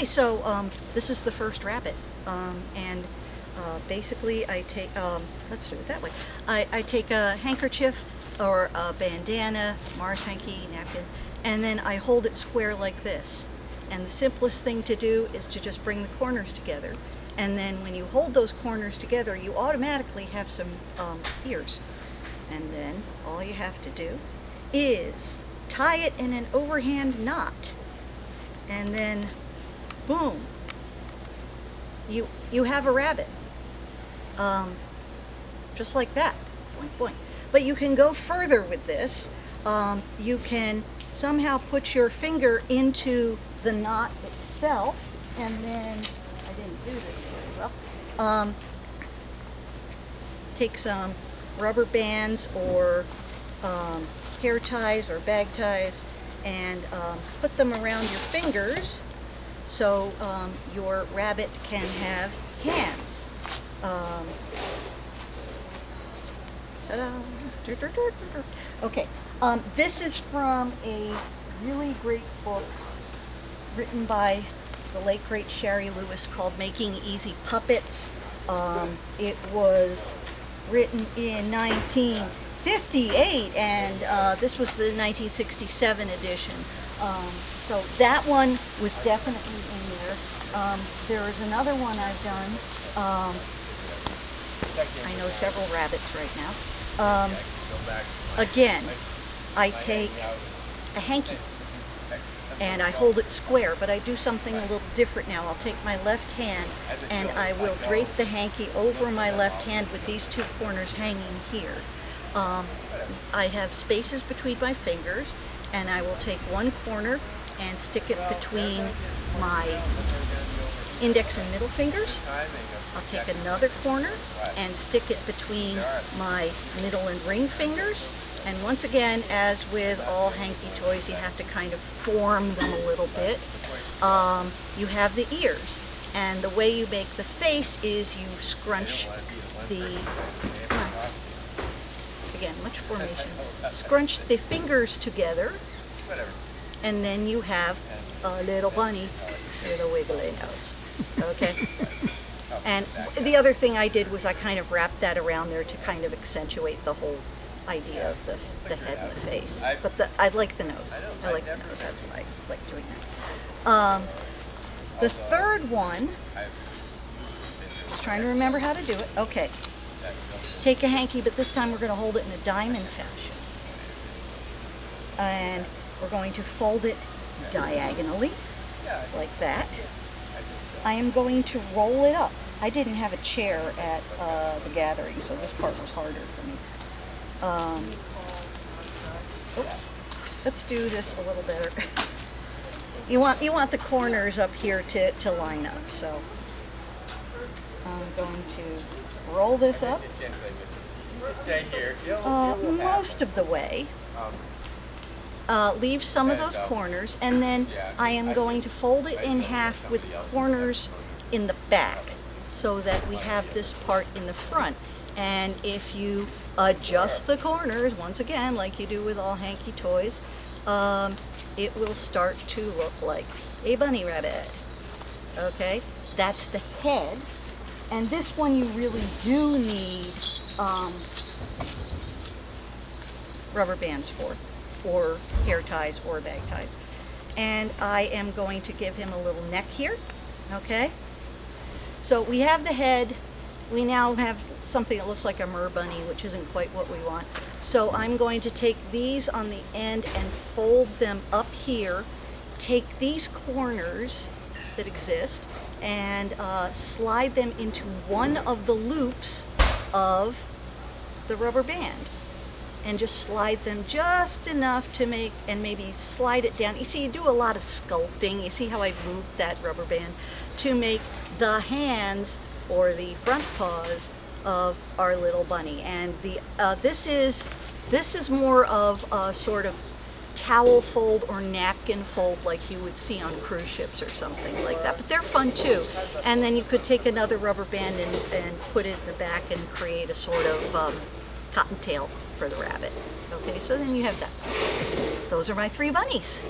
Okay, so this is the first rabbit, and basically I take, let's do it that way. I take a handkerchief or a bandana, Mars hanky, napkin, and then I hold it square like this. And the simplest thing to do is to just bring the corners together. And then when you hold those corners together, you automatically have some ears. And then all you have to do is tie it in an overhand knot. And then, boom, you have a rabbit. Just like that, boink, boink. But you can go further with this. You can somehow put your finger into the knot itself, and then, I didn't do this very well, take some rubber bands or hair ties or bag ties and put them around your fingers so your rabbit can have hands. Ta-da. Okay, this is from a really great book written by the late great Sherry Lewis called Making Easy Puppets. It was written in 1958, and this was the 1967 edition. So that one was definitely in there. There is another one I've done. I know several rabbits right now. Again, I take a hanky and I hold it square, but I do something a little different now. I'll take my left hand and I will drape the hanky over my left hand with these two corners hanging here. I have spaces between my fingers, and I will take one corner and stick it between my index and middle fingers. I'll take another corner and stick it between my middle and ring fingers. And once again, as with all hanky toys, you have to kind of form them a little bit. You have the ears, and the way you make the face is you scrunch the, again, much formation, scrunch the fingers together, and then you have a little bunny with a wiggly nose, okay? And the other thing I did was I kind of wrapped that around there to kind of accentuate the whole idea of the head and the face. But I like the nose. I like the nose. That's why I like doing that. The third one, I was trying to remember how to do it. Okay. Take a hanky, but this time we're going to hold it in a diamond fashion. And we're going to fold it diagonally, like that. I am going to roll it up. I didn't have a chair at the gathering, so this part was harder for me. Oops. Let's do this a little better. You want the corners up here to line up, so I'm going to roll this up most of the way. Leave some of those corners, and then I am going to fold it in half with corners in the back so that we have this part in the front. And if you adjust the corners, once again, like you do with all hanky toys, it will start to look like a bunny rabbit. Okay, that's the head. And this one you really do need rubber bands for, or hair ties or bag ties. And I am going to give him a little neck here, okay? So we have the head. We now have something that looks like a mer bunny, which isn't quite what we want. So I'm going to take these on the end and fold them up here, take these corners that exist, and slide them into one of the loops of the rubber band. And just slide them just enough to make, and maybe slide it down. You see, you do a lot of sculpting. You see how I moved that rubber band to make the hands or the front paws of our little bunny. And the this is more of a sort of towel fold or napkin fold like you would see on cruise ships or something like that. But they're fun too. And then you could take another rubber band and put it in the back and create a sort of cottontail for the rabbit. Okay, so then you have that. Those are my three bunnies.